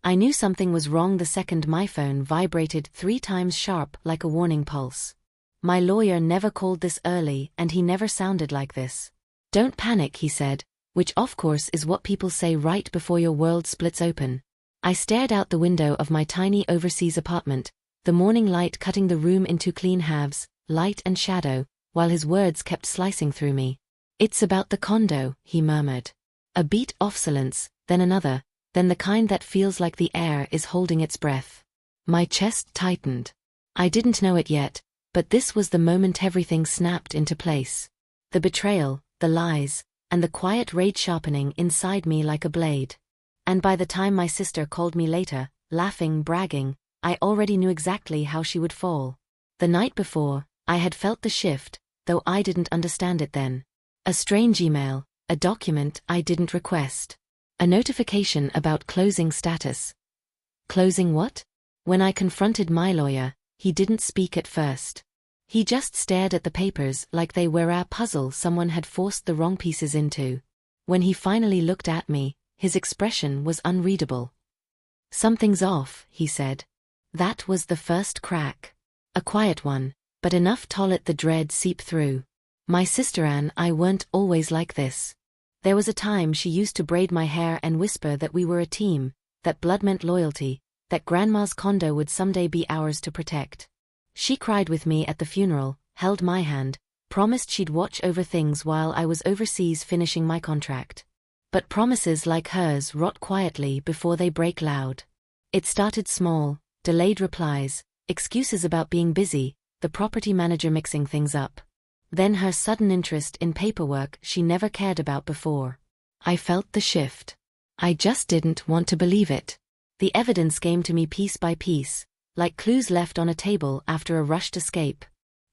I knew something was wrong the second my phone vibrated 3 times sharp like a warning pulse. My lawyer never called this early and he never sounded like this. "Don't panic," he said, which of course is what people say right before your world splits open. I stared out the window of my tiny overseas apartment, the morning light cutting the room into clean halves, light and shadow, while his words kept slicing through me. "It's about the condo," he murmured. A beat of silence, then another, then the kind that feels like the air is holding its breath. My chest tightened. I didn't know it yet, but this was the moment everything snapped into place. The betrayal, the lies, and the quiet rage sharpening inside me like a blade. And by the time my sister called me later, laughing, bragging, I already knew exactly how she would fall. The night before, I had felt the shift, though I didn't understand it then. A strange email, a document I didn't request. A notification about closing status. Closing what? When I confronted my lawyer, he didn't speak at first. He just stared at the papers like they were a puzzle someone had forced the wrong pieces into. When he finally looked at me, his expression was unreadable. "Something's off," he said. That was the first crack. A quiet one, but enough to let the dread seep through. My sister and I weren't always like this. There was a time she used to braid my hair and whisper that we were a team, that blood meant loyalty, that Grandma's condo would someday be ours to protect. She cried with me at the funeral, held my hand, promised she'd watch over things while I was overseas finishing my contract. But promises like hers rot quietly before they break loud. It started small, delayed replies, excuses about being busy, the property manager mixing things up. Then her sudden interest in paperwork she never cared about before. I felt the shift. I just didn't want to believe it. The evidence came to me piece by piece, like clues left on a table after a rushed escape.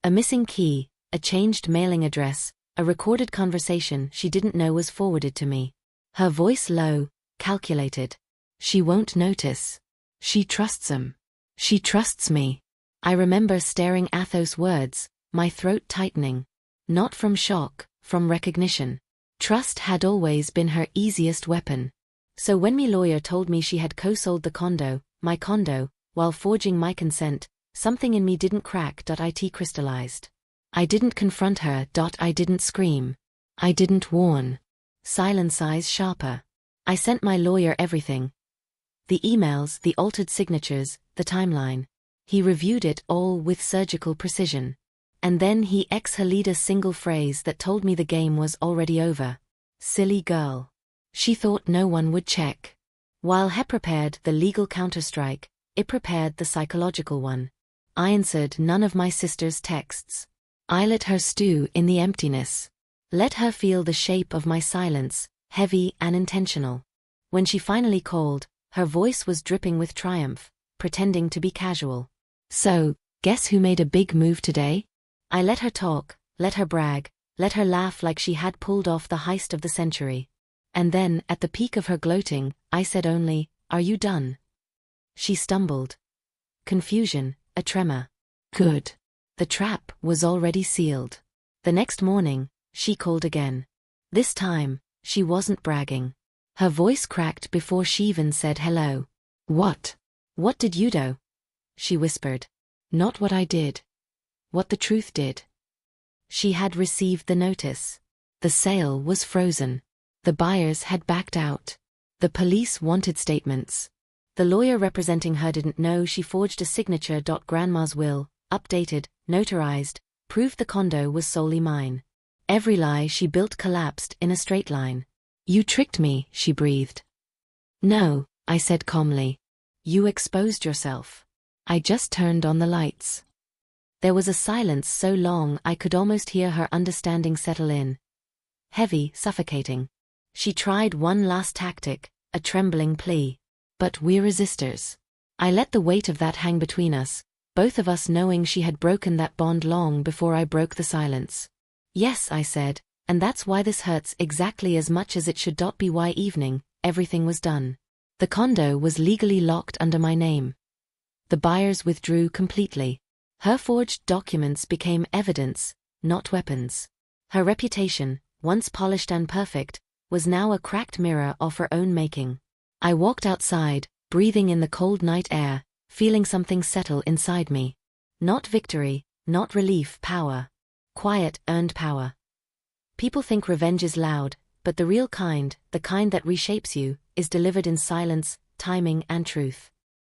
A missing key, a changed mailing address, a recorded conversation she didn't know was forwarded to me. Her voice low, calculated. "She won't notice. She trusts him. She trusts me." I remember staring at those words, my throat tightening. Not from shock, from recognition. Trust had always been her easiest weapon. So when my lawyer told me she had co-sold the condo, my condo, while forging my consent, something in me didn't crack. It crystallized. I didn't confront her. I didn't scream. I didn't warn. Silence eyes sharper. I sent my lawyer everything. The emails, the altered signatures, the timeline. He reviewed it all with surgical precision. And then he exhaled a single phrase that told me the game was already over. Silly girl. She thought no one would check. While he prepared the legal counterstrike, it prepared the psychological one. I answered none of my sister's texts. I let her stew in the emptiness. Let her feel the shape of my silence, heavy and intentional. When she finally called, her voice was dripping with triumph, pretending to be casual. "So, guess who made a big move today?" I let her talk, let her brag, let her laugh like she had pulled off the heist of the century. And then, at the peak of her gloating, I said only, "Are you done?" She stumbled. Confusion, a tremor. Good. The trap was already sealed. The next morning, she called again. This time, she wasn't bragging. Her voice cracked before she even said hello. "What? What did you do?" she whispered. "Not what I did. What the truth did." She had received the notice. The sale was frozen. The buyers had backed out. The police wanted statements. The lawyer representing her didn't know she forged a signature. Grandma's will, updated, notarized, proved the condo was solely mine. Every lie she built collapsed in a straight line. "You tricked me," she breathed. "No," I said calmly. "You exposed yourself." I just turned on the lights. There was a silence so long I could almost hear her understanding settle in. Heavy, suffocating. She tried one last tactic, a trembling plea. But we're resistors. I let the weight of that hang between us, both of us knowing she had broken that bond long before I broke the silence. "Yes," I said, "and that's why this hurts exactly as much as it should. Be why evening, everything was done. The condo was legally locked under my name. The buyers withdrew completely. Her forged documents became evidence, not weapons. Her reputation, once polished and perfect, was now a cracked mirror of her own making. I walked outside, breathing in the cold night air, feeling something settle inside me. Not victory, not relief, power. Quiet, earned power. People think revenge is loud, but the real kind, the kind that reshapes you, is delivered in silence, timing, and truth.